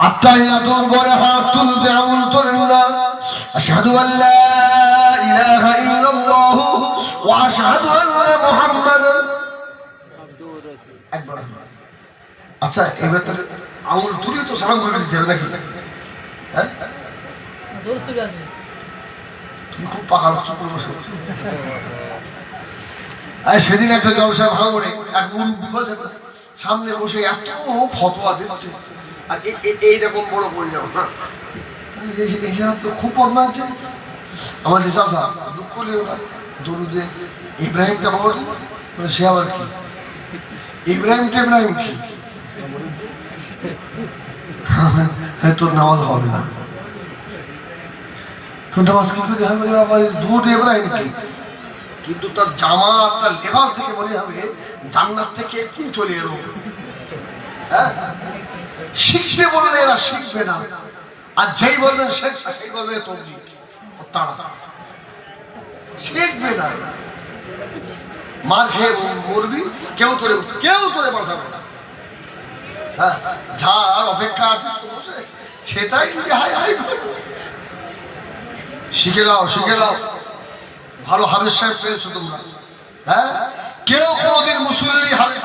আত্তাহিয়াতুর পরে হাত তুলতে আমল তোলেন না। আশহাদু আল্লা ইলাহা ইল্লাল্লাহ ওয়া আশহাদু আন্না মুহাম্মাদান একবার। আচ্ছা এবার তো আমল তুলে তো সালাম করে দিতে হবে নাকি? হ্যাঁ তুমি খুব পাকা চুপ করে বসে। সেদিন একটা জলসা ভাঙড়ে এক মুরব্বী বসে সামনে বসে এত ফতোয়া দিচ্ছে আর এইরকম বড় বই যাও না তো খুব পড়না আছে। আমার যে চাষা দুঃখ করলেও না দরুদে ইব্রাহিমটা বাবা সে আবার কি ইব্রাহিমটা ইব্রাহিম কি তোর নামাজ হবে না, তোর নামাজ কি করে হবে আবার দুধ ইব্রাহিম কি? কিন্তু তার জামা তার লেবাস থেকে মনে হবে জান্নাত থেকে একদিন চলে এলো। হ্যাঁ শিখতে বললে এরা শিখবে না, আর যেই বলবেন সেই বলবে তবলিগ তারা শিখবে না। মার খেয়ে মরবি, কেউ তোরে বাঁচাবে না। হ্যাঁ যার অপেক্ষা আছে সেটাই যদি হাই হাই শিখে নাও। ভালো হাফেজ সাহেব পেয়েছো তোমরা। হ্যাঁ কেউ কোনদিন মুসল্লি হাফেজ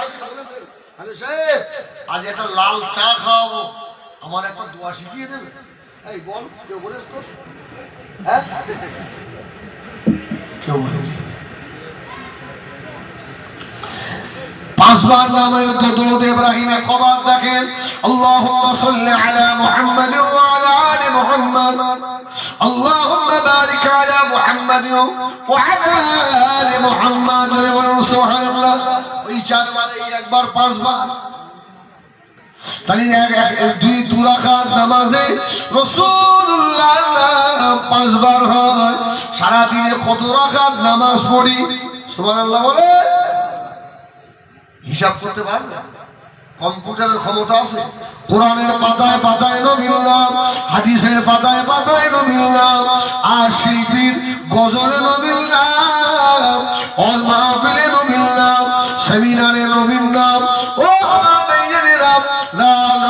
সাহেব আজ একটা লাল চা খাওয়াবো, আমার একটা দোয়া শিখিয়ে দেবে? এই বল কেউ বলে তো? হ্যাঁ কেউ বলে? পাঁচবার নামে দরুদ ইব্রাহিমে কবার দেখেন আল্লাহুম্মা সাল্লি আলা মুহাম্মাদ ওয়া আলা আলি মুহাম্মাদ আল্লাহুম্মা বারিক আলা মুহাম্মাদ ওয়া আলা আলি মুহাম্মাদ সুবহানাল্লাহ। ওই চারবার এই একবার পাঁচবার তাহলে দুই রাকাত নামাজে রাসূলুল্লাহ নাম পাঁচবার হয়। সারা দিনে কত রাকাত নামাজ পড়ি সুবহানাল্লাহ বলে হিসাব করতে পারবে? কম্পিউটারের ক্ষমতা আছে? কোরআনের পাতায় পাতায় নবীর নাম, হাদিসের পাতায় পাতায় নবীর নাম, আর শিল্পীর গজলে নবীর নাম, অল মাহফিলে নবীর নাম, সেমিনারে নবীর নাম। ও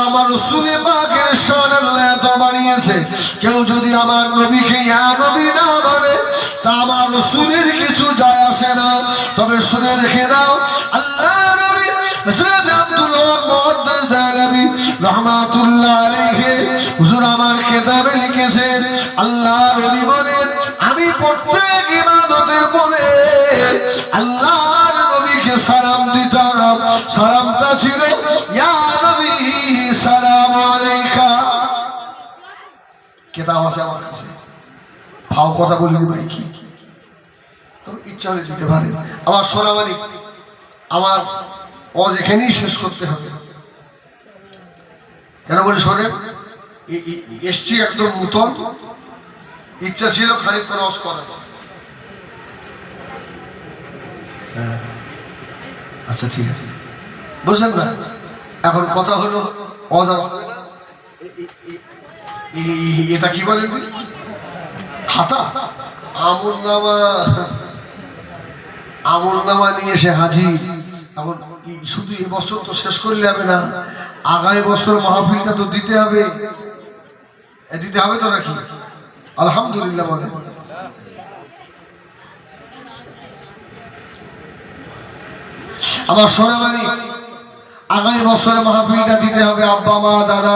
আমার রাসূল পাকের শান আল্লাহ এত বাড়িয়েছে, কেউ যদি আমার নবীকে ইয়া নবী না বলে তা আমার রাসূলের কিছু যায় আসে না। তবে শুনে রেখে দাও আল্লাহ নবী হযরত আব্দুল্লাহ মুহাদ্দিস দালাবী রাহমাতুল্লাহ আলাইহি হুজুর আমার কিতাবে লিখেছেন আল্লাহর নবী বলেন আমি প্রত্যেক ইবাদতের পরে আল্লাহর নবীকে সালাম দিতাম, সালামটা ছিল ইয়া নবী সালামু আলাইকা। কিতাব আছে আমার কাছে, ভাও কথা বলিনি ভাই কি তবে ইচ্ছা হলে দিতে পারে। আমার সোনামানি আমার ওয়াজ এখানেই শেষ করতে হবে। কেন বলি শোনেন এসছি একদম নূতন, ইচ্ছা ছিল খানিকক্ষণ ওয়াজ করা। আচ্ছা ঠিক আছে বুঝলেন না? এখন কথা হলো ওয়াজ এটা কি বলেন খাতা আমলনামা নিয়ে এসে হাজির। এখন শুধু এই বছর তো শেষ করলে হবে না, আগামী বছর মাহফিলটা তো দিতে হবে তো নাকি? আলহামদুলিল্লাহ বলে আমার সোনামানি আগামী বছরে মাহফিলটা দিতে হবে। আব্বা মা দাদা